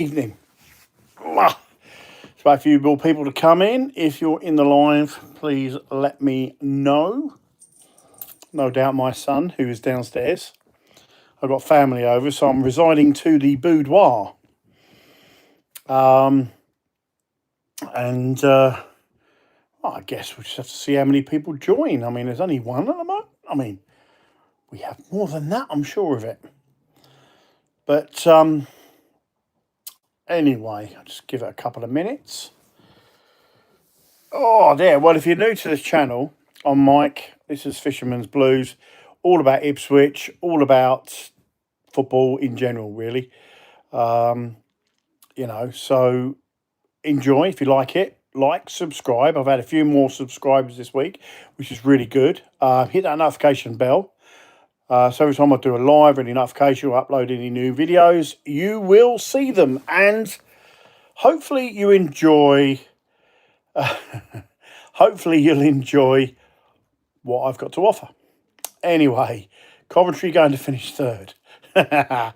evening. Just wait for a few more people to come in. If you're in the live, please let me know. No doubt my son, who is downstairs. I've got family over, so I'm residing to the boudoir. I guess we'll just have to see how many people join. I mean, there's only one at the moment. I mean, we have more than that, I'm sure of it. But anyway, I'll just give it a couple of minutes. Oh, there. Well, if you're new to this channel, I'm Mike. This is Fisherman's Blues. All about Ipswich, all about football in general, really. So enjoy if you like it. Like, subscribe. I've had a few more subscribers this week, which is really good. Hit that notification bell. So every time I do a live or any notification or upload any new videos, you will see them. And hopefully you enjoy... hopefully you'll enjoy what I've got to offer. Anyway, Coventry going to finish third. I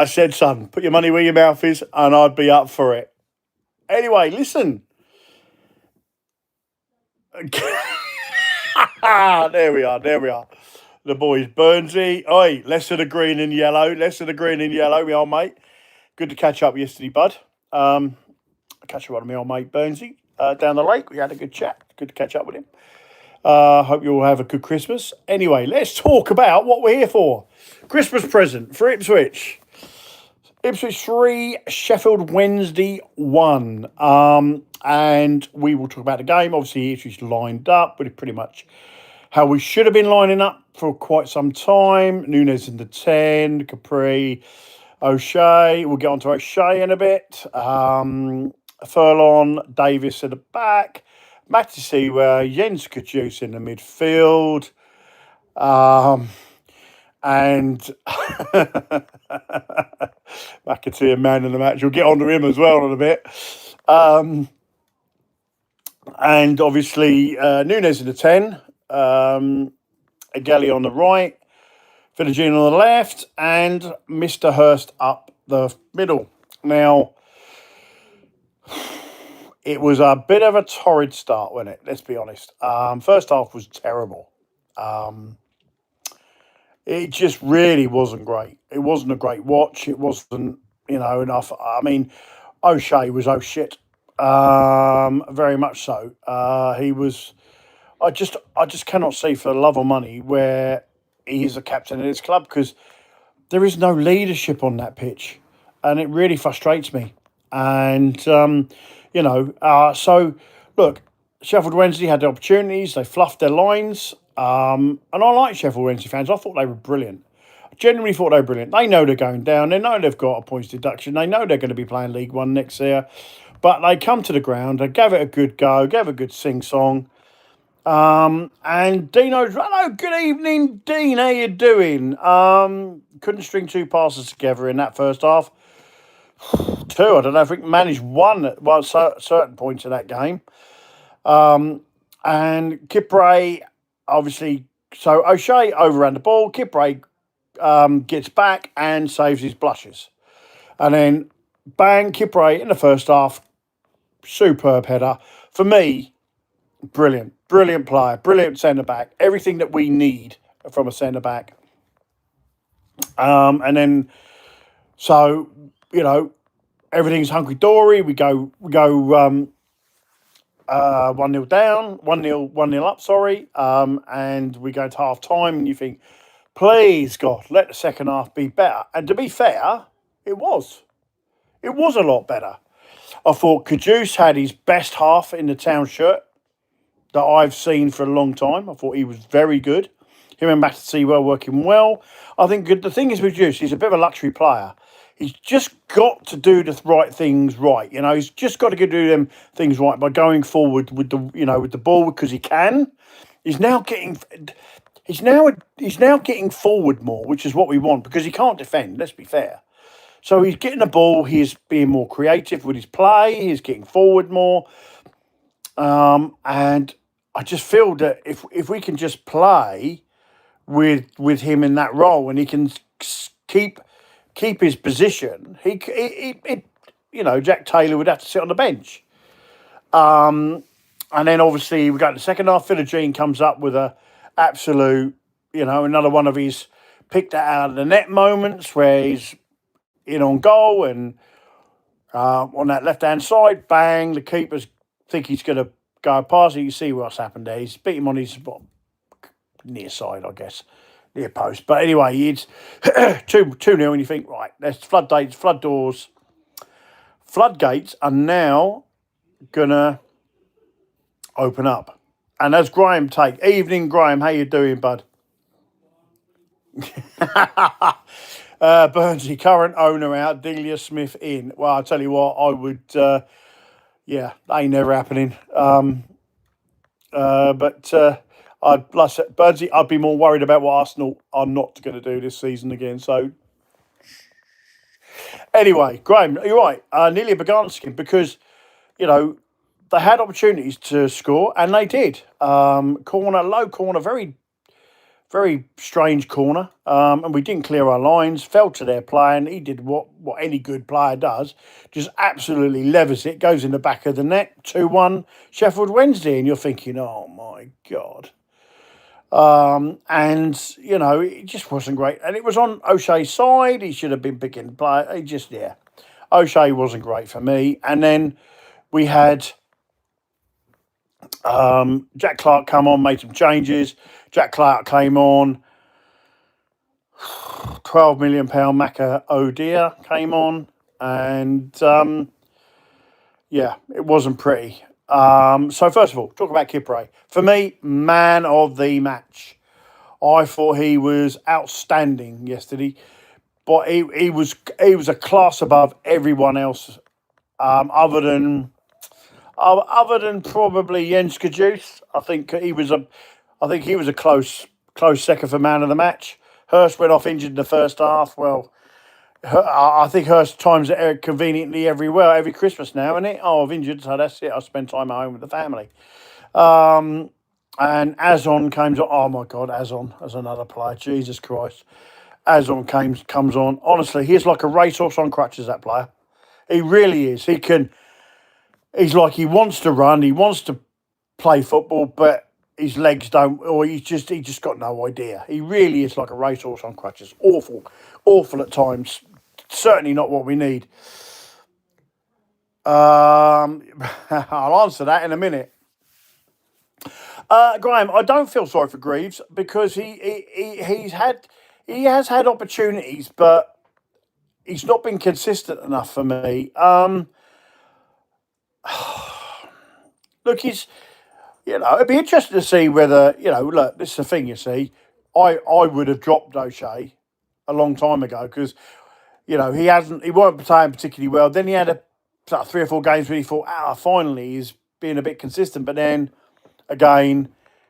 said, son, put your money where your mouth is, and I'd be up for it. Anyway, listen. There we are. The boys, Burnsy. Oi, less of the green and yellow. My old mate. Good to catch up yesterday, bud. Catch up with my old mate, Burnsy, down the lake. We had a good chat. Good to catch up with him. Hope you all have a good Christmas. Anyway, let's talk about what we're here for. Christmas present for Ipswich. Ipswich 3, Sheffield Wednesday 1. And we will talk about the game. Obviously, Ipswich lined up, but pretty much how we should have been lining up for quite some time. Nunes in the 10, Capri, O'Shea. We'll get on to O'Shea in a bit. Furlong, Davis at the back. Mattisey, Jens Kajus in the midfield. And McAteer, man in the match. We'll get on to him as well in a bit. And obviously, Nunes in the 10. Agali on the right. Philogene on the left. And Mr. Hurst up the middle. Now, it was a bit of a torrid start, wasn't it? Let's be honest. First half was terrible. It just really wasn't great. It wasn't a great watch. It wasn't, enough. I mean, O'Shea was oh shit. Very much so. He was. I just cannot see for the love of money where he is a captain of his club, because there is no leadership on that pitch, and it really frustrates me. And so look, Sheffield Wednesday had the opportunities. They fluffed their lines. And I like Sheffield Wednesday fans. I thought they were brilliant. I genuinely thought they were brilliant. They know they're going down. They know they've got a points deduction. They know they're going to be playing League One next year. But they come to the ground. They gave it a good go. Gave a good sing-song. And Dino's, hello, good evening, Dean. How you doing? Couldn't string two passes together in that first half. Two, I don't know if we can manage one at certain points in that game. And Kipre, obviously, so O'Shea overran the ball. Kipre gets back and saves his blushes. And then, bang, Kipre in the first half, superb header. For me, brilliant player, brilliant centre-back. Everything that we need from a centre-back. And then, so, everything's hunky-dory. We go 1-0 down, 1-0 up, sorry. And we go to half-time, and you think, please, God, let the second half be better. And to be fair, it was. It was a lot better. I thought Kajus had his best half in the town shirt that I've seen for a long time. I thought he was very good. Him and Mattisey were working well. I think the thing is with Kajus, he's a bit of a luxury player. He's just got to do the right things right. He's just got to do them things right by going forward with the ball, because he can. He's now getting forward more, which is what we want, because he can't defend. Let's be fair. So he's getting the ball. He's being more creative with his play. He's getting forward more. And I just feel that if we can just play with him in that role, and he can keep keep his position, Jack Taylor would have to sit on the bench. And then obviously we go to the second half. Philogene comes up with a absolute, another one of his picked that out of the net moments where he's in on goal and on that left hand side, bang, the keepers think he's going to go past it. You see what's happened there. He's beat him on his near side, I guess, near post. But anyway, it's 2-0, and you think, right, there's floodgates are now going to open up. And as Graham take, evening, Graham, how you doing, bud? Burnsy, current owner out, Delia Smith in. Well, I'll tell you what, I would, that ain't never happening. Burnsy, I'd be more worried about what Arsenal are not going to do this season again. So, anyway, Graham, you're right. Nearly a Baganski because, they had opportunities to score and they did. Corner, low corner, very, very strange corner. And we didn't clear our lines, fell to their play, and he did what any good player does. Just absolutely levers it, goes in the back of the net, 2-1 Sheffield Wednesday. And you're thinking, oh my God. It just wasn't great. And it was on O'Shea's side. He should have been picking play. O'Shea wasn't great for me. And then we had Jack Clark come on, made some changes. Jack Clark came on. £12 million Maka O'Dear came on. And, it wasn't pretty. So first of all, talk about Kipre. For me, man of the match. I thought he was outstanding yesterday, but he was a class above everyone else, other than probably Jens Kajus. I think he was a close second for man of the match. Hurst went off injured in the first half. Well, I think Hurst times it conveniently every Christmas now, isn't it? Oh, I've injured, so that's it. I spend time at home with the family. And Azon comes on. Oh my God, Azon as another player. Jesus Christ, Azon comes on. Honestly, he's like a racehorse on crutches. That player, he really is. He's like he wants to run, he wants to play football, but his legs don't, or he just got no idea. He really is like a racehorse on crutches. Awful at times. Certainly not what we need. I'll answer that in a minute. Graham, I don't feel sorry for Greaves because he has had opportunities, but he's not been consistent enough for me. Look, it'd be interesting to see whether, look, this is the thing, you see. I would have dropped O'Shea a long time ago because, he weren't playing particularly well. Then he had 3 or 4 games where he thought, finally he's being a bit consistent. But then, again,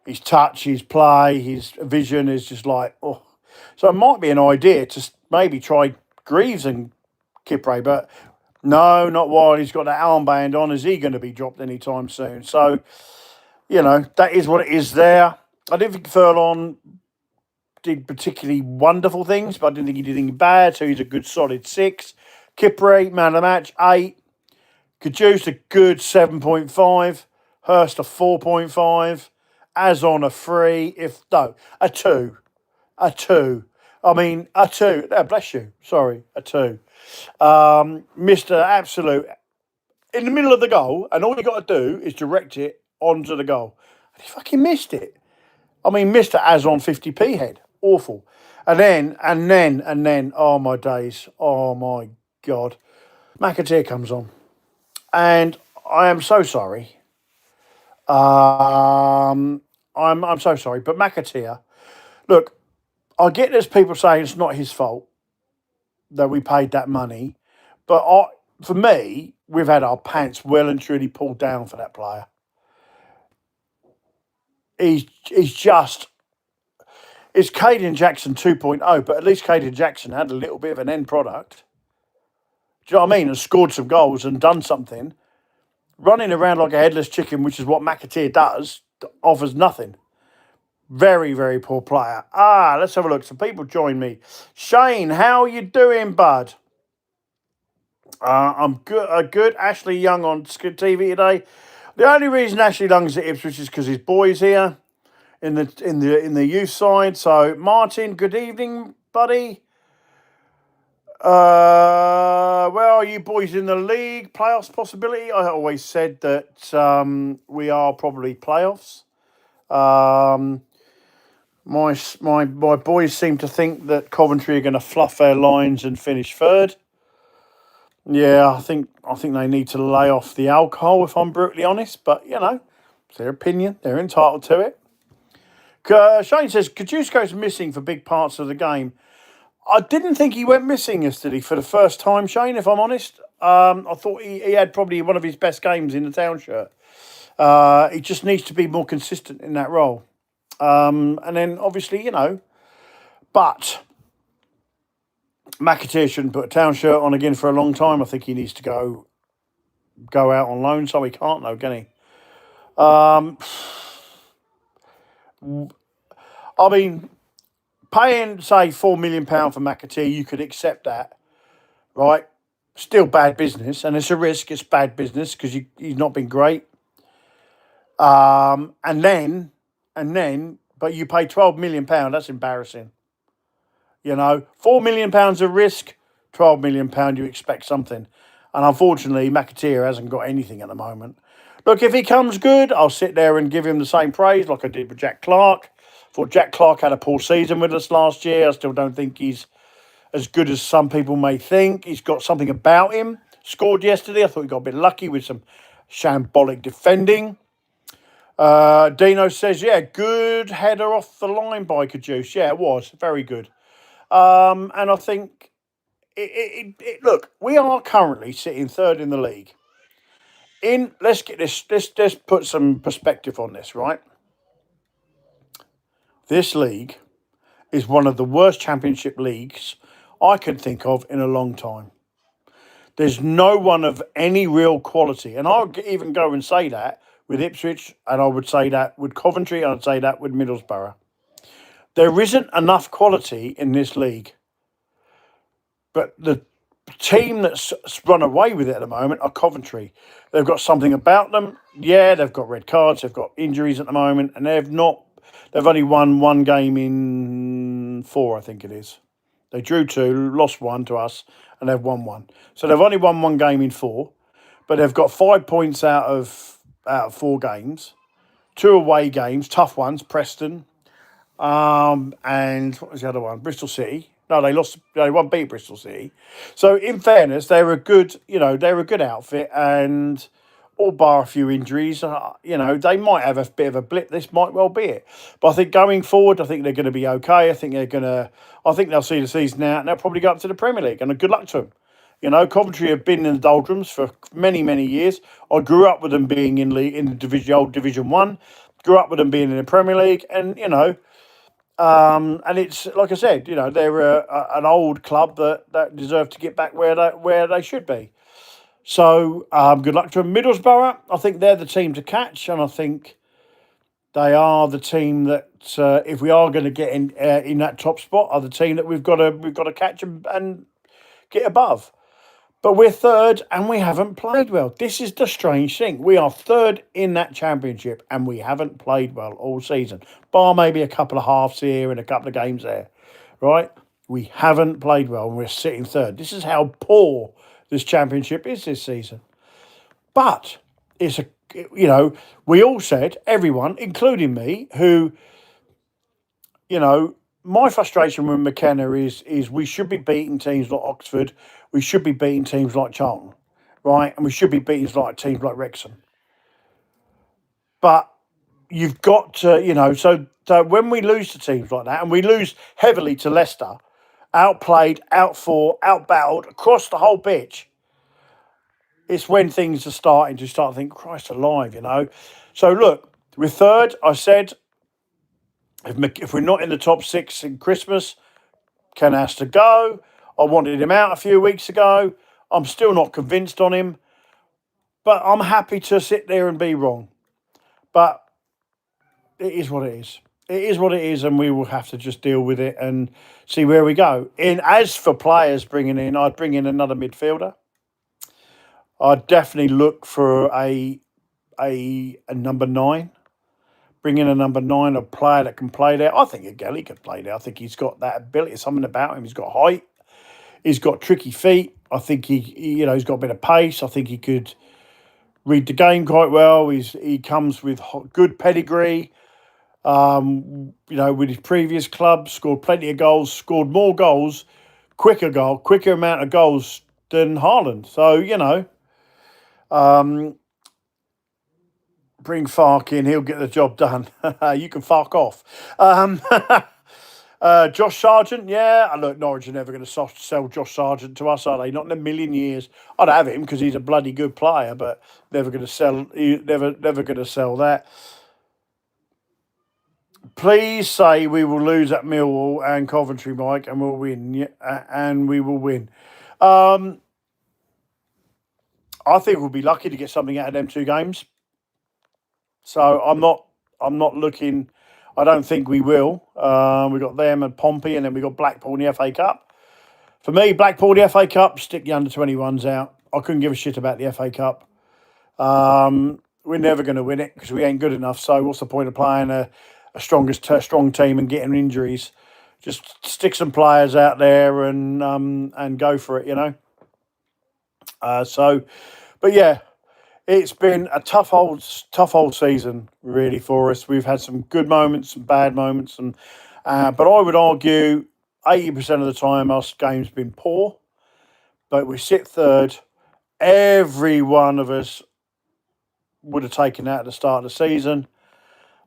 his touch, his play, his vision is just like, oh. So it might be an idea to maybe try Greaves and Kipre, but no, not while he's got that armband on. Is he going to be dropped anytime soon? So, that is what it is there. I didn't think Furlong did particularly wonderful things, but I didn't think he did anything bad, so he's a good solid 6. Kipre, man of the match, 8. Kajus, a good 7.5. Hurst, a 4.5. Azon, a 3. A 2. A 2. I mean, a 2. Bless you. Sorry, a 2. Mr. Absolute in the middle of the goal, and all you got to do is direct it onto the goal. And he fucking missed it. I mean, Mr. Azon 50p head. Awful. And then, oh my days. Oh my God. McAteer comes on. And I am so sorry. I'm so sorry. But McAteer, look, I get there's people saying it's not his fault that we paid that money. But for me, we've had our pants well and truly pulled down for that player. He's just... It's Caden Jackson 2.0, but at least Caden Jackson had a little bit of an end product. Do you know what I mean? And scored some goals and done something. Running around like a headless chicken, which is what McAteer does, offers nothing. Very, very poor player. Let's have a look. Some people join me. Shane, how you doing, bud? I'm good. Good. Ashley Young on TV today. The only reason Ashley Young's at Ipswich is because his boy's here in the youth side. So Martin, good evening, buddy. Where are you boys in the league? Playoffs possibility? I always said that we are probably playoffs. My boys seem to think that Coventry are going to fluff their lines and finish third. Yeah, I think they need to lay off the alcohol, if I'm brutally honest. But it's their opinion; they're entitled to it. Shane says Kajusco's missing for big parts of the game. I didn't think he went missing yesterday for the first time, Shane, if I'm honest. I thought he had probably one of his best games in the town shirt. He just needs to be more consistent in that role. And then, obviously, but McAteer shouldn't put a town shirt on again for a long time. I think he needs to go out on loan, so he can't, though, can he? I mean, paying, say, £4 million for McAteer, you could accept that, right? Still bad business, and it's a risk. It's bad business because he's not been great. And then, but you pay £12 million. That's embarrassing. £4 million of risk, £12 million. You expect something, and unfortunately, McAteer hasn't got anything at the moment. Look, if he comes good, I'll sit there and give him the same praise like I did with Jack Clark. Thought Jack Clark had a poor season with us last year. I still don't think he's as good as some people may think. He's got something about him. Scored yesterday. I thought he got a bit lucky with some shambolic defending. Dino says, yeah, good header off the line by Kajus. Yeah, it was. Very good. And I think, look, we are currently sitting third in the league. Let's get this, let's put some perspective on this, right? This league is one of the worst championship leagues I can think of in a long time. There's no one of any real quality. And I'll even go and say that with Ipswich, and I would say that with Coventry, and I'd say that with Middlesbrough. There isn't enough quality in this league. But the team that's run away with it at the moment are Coventry. They've got something about them. Yeah, they've got red cards, they've got injuries at the moment, and they've only won one game in 4, I think it is. They drew 2, lost 1 to us, and they've won 1. So they've only won one game in 4, but they've got 5 points out of 4 games. 2 away games, tough ones, Preston, and what was the other one? Bristol City. No, they lost. They won beat Bristol City. So in fairness, they're a good outfit, and all bar a few injuries, they might have a bit of a blip. This might well be it. But I think going forward, I think they're going to be okay. I think they'll see the season out, and they'll probably go up to the Premier League. And good luck to them. Coventry have been in the doldrums for many, many years. I grew up with them being in the old Division 1. Grew up with them being in the Premier League, and and it's like I said, they're an old club that deserve to get back where they should be. So good luck to them. Middlesbrough, I think they're the team to catch, and I think they are the team that if we are going to get in that top spot, are the team that we've got to catch and get above. But we're third, and we haven't played well. This is the strange thing. We are third in that championship, and we haven't played well all season. Bar maybe a couple of halves here and a couple of games there, right? We haven't played well, and we're sitting third. This is how poor this championship is this season. But we all said, everyone, including me, who, my frustration with McKenna is we should be beating teams like Oxford. We should be beating teams like Charlton, right? And we should be beating teams like Wrexham. But you've got to, so when we lose to teams like that, and we lose heavily to Leicester, outplayed, outfought, outbattled across the whole pitch, it's when things are starting to think, Christ alive, So look, we're third. I said, if we're not in the top 6 in Christmas, Ken has to go. I wanted him out a few weeks ago. I'm still not convinced on him. But I'm happy to sit there and be wrong. But it is what it is. it is what it is, and we will have to just deal with it and see where we go. In as for players bringing in, I'd bring in another midfielder. I'd definitely look for a number 9. Bring in a number 9, a player that can play there. I think Agueli could play there. I think he's got that ability, something about him. He's got height. He's got tricky feet. I think he's got a bit of pace. I think he could read the game quite well. He comes with good pedigree. With his previous club, scored plenty of goals, scored more goals, quicker amount of goals than Haaland. So, bring Fark in, he'll get the job done. You can fuck off. Josh Sargent, yeah. Look, Norwich are never going to sell Josh Sargent to us, are they? Not in a million years. I'd have him because he's a bloody good player, but never going to sell. Never going to sell that. Please say we will lose at Millwall and Coventry, Mike, and we'll win. Yeah, and we will win. I think we'll be lucky to get something out of them 2 games. So I'm not looking. I don't think we will. We got them and Pompey, and then we got Blackpool in the FA Cup. For me, Blackpool, the FA Cup, stick the under-21s out. I couldn't give a shit about the FA Cup. We're never going to win it because we ain't good enough. So what's the point of playing a strong team and getting injuries? Just stick some players out there and go for it, But yeah, it's been a tough old season really for us. We've had some good moments, some bad moments, but I would argue 80% of the time our game's been poor. But we sit third. Every one of us would have taken that at the start of the season.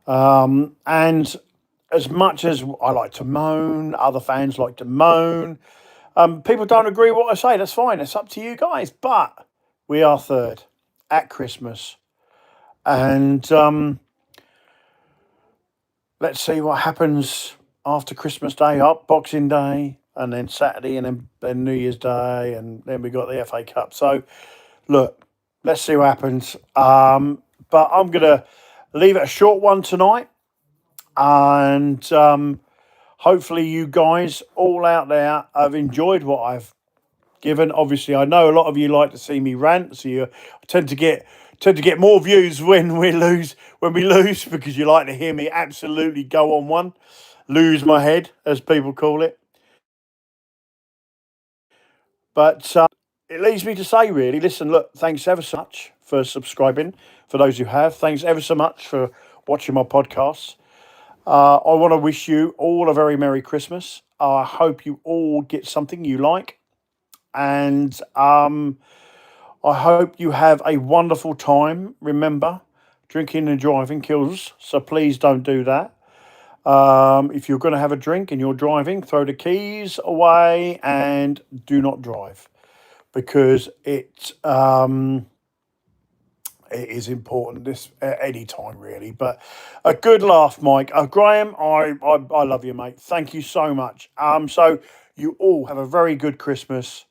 And as much as I like to moan, other fans like to moan. People don't agree with what I say. That's fine. It's up to you guys. But we are third at Christmas. And let's see what happens after Christmas Day, up Boxing Day, and then Saturday, and then New Year's Day, and then we got the FA Cup. So, look, let's see what happens. But I'm going to leave it a short one tonight. And hopefully you guys all out there have enjoyed what I've given. Obviously, I know a lot of you like to see me rant, so you tend to get more views when we lose because you like to hear me absolutely go on one, lose my head, as people call it. But it leaves me to say, really, listen, look, thanks ever so much for subscribing, for those who have. Thanks ever so much for watching my podcasts. I want to wish you all a very Merry Christmas. I hope you all get something you like. And I hope you have a wonderful time. Remember, drinking and driving kills, so please don't do that. If you're going to have a drink and you're driving, throw the keys away and do not drive, because it is important this at any time, really. But a good laugh, Mike. Graham, I love you, mate. Thank you so much. So you all have a very good Christmas,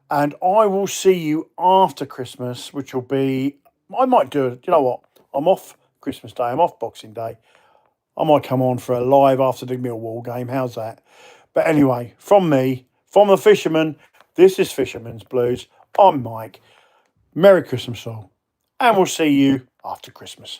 and I will see you after Christmas, which will be, I might do it. You know what? I'm off Christmas Day. I'm off Boxing Day. I might come on for a live after the Millwall game. How's that? But anyway, from me, from the Fisherman, this is Fisherman's Blues. I'm Mike. Merry Christmas all. And we'll see you after Christmas.